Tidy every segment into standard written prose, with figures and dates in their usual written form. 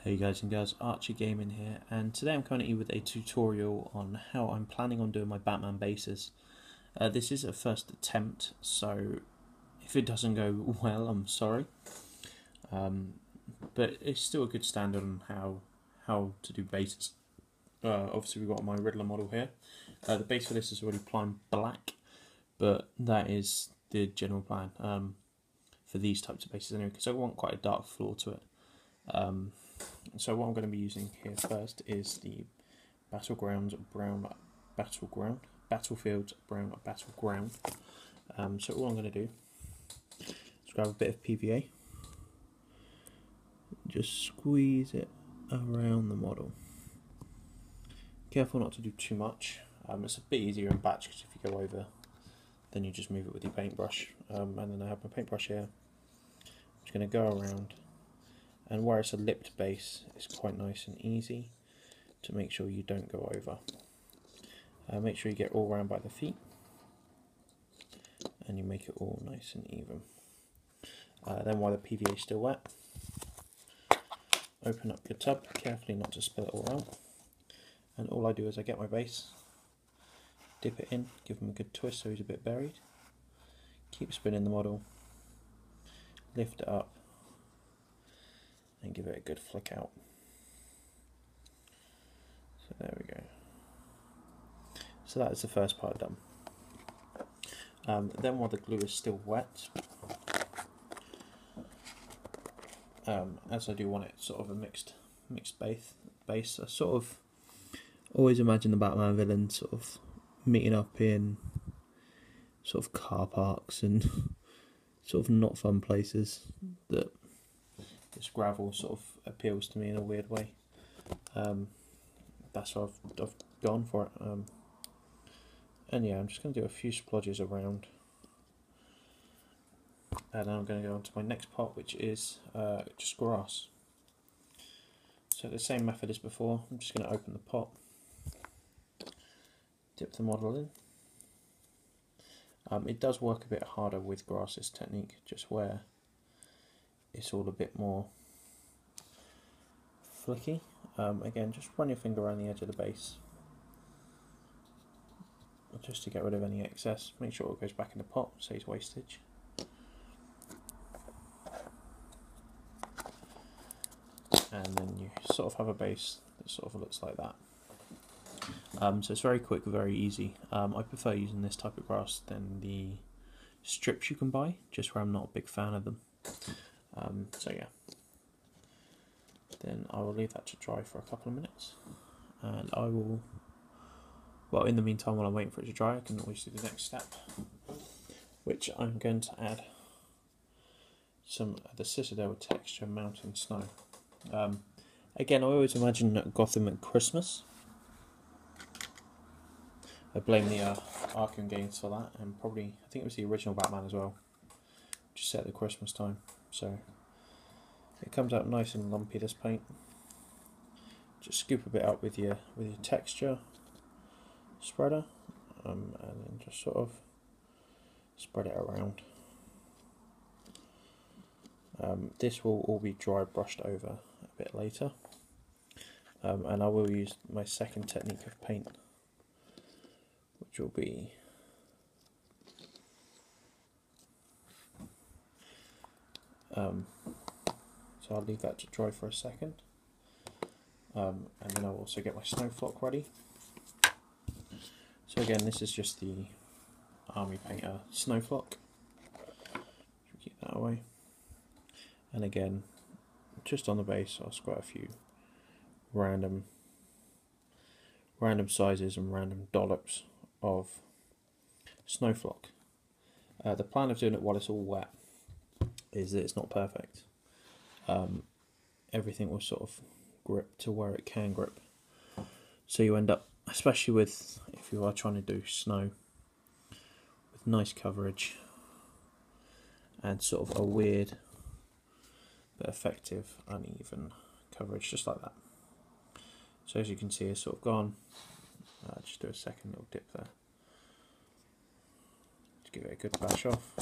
Hey guys and girls, Archie Gaming here, and today I'm coming at you with a tutorial on how I'm planning on doing my Batman bases. This is a first attempt, so if it doesn't go well, I'm sorry. But it's still a good standard on how to do bases. Obviously we've got my Riddler model here. The base for this is already primed black, but that is the general plan for these types of bases anyway, because I want quite a dark floor to it. So what I'm going to be using here first is the Battlefield Brown Battleground. So all I'm going to do is grab a bit of PVA, just squeeze it around the model. Careful not to do too much. It's a bit easier in batch because if you go over, then you just move it with your paintbrush. And then I have my paintbrush here. I'm just going to go around. And where it's a lipped base, it's quite nice and easy to make sure you don't go over. Make sure you get all around by the feet and you make it all nice and even. Then while the PVA is still wet, open up your tub, carefully not to spill it all out. And all I do is I get my base, dip it in, give him a good twist so he's a bit buried, keep spinning the model, lift it up, and give it a good flick out. So there we go. So that is the first part done. Then while the glue is still wet, as I do want it sort of a mixed base, I sort of always imagine the Batman villain sort of meeting up in sort of car parks and sort of not fun places that this gravel sort of appeals to me in a weird way. That's why I've gone for it. And yeah, I'm just going to do a few splodges around. And then I'm going to go on to my next part, which is just grass. So the same method as before, I'm just going to open the pot, dip the model in. It does work a bit harder with grass, this technique, just where it's all a bit more flicky. Again, just run your finger around the edge of the base just to get rid of any excess. Make sure it goes back in the pot, saves wastage. And then you sort of have a base that sort of looks like that. So it's very quick, very easy. I prefer using this type of grass than the strips you can buy, just where I'm not a big fan of them. So yeah, then I will leave that to dry for a couple of minutes, and I will, well, in the meantime, while I'm waiting for it to dry, I can always do the next step, which I'm going to add some of the Citadel texture mountain snow. Again, I always imagine Gotham at Christmas. I blame the Arkham games for that, and probably, I think it was the original Batman as well, just set at the Christmas time. So it comes out nice and lumpy, this paint. Just scoop a bit up with your texture spreader, and then just sort of spread it around. This will all be dry brushed over a bit later, and I will use my second technique of paint, which will be so I'll leave that to dry for a second, and then I'll also get my snow flock ready. So again, this is just the Army Painter snow flock. Keep that away. And again, just on the base, I'll squirt a few random sizes and random dollops of snow flock. The plan of doing it while it's all wet is that it's not perfect. Everything will sort of grip to where it can grip. So you end up, especially with, if you are trying to do snow, with nice coverage and sort of a weird but effective uneven coverage, just like that. So as you can see, it's sort of gone. Just do a second little dip there to give it a good bash off.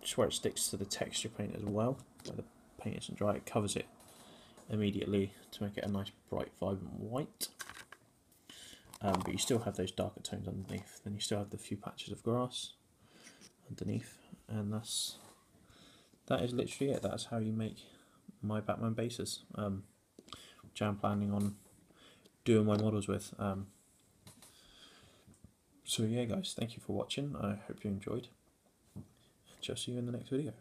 Just where it sticks to the texture paint as well, where the paint isn't dry, it covers it immediately to make it a nice bright vibrant white. But you still have those darker tones underneath. Then you still have the few patches of grass underneath, and that is literally it. That's how you make my Batman bases, which I'm planning on doing my models with. So yeah guys, thank you for watching. I hope you enjoyed. Just see you in the next video.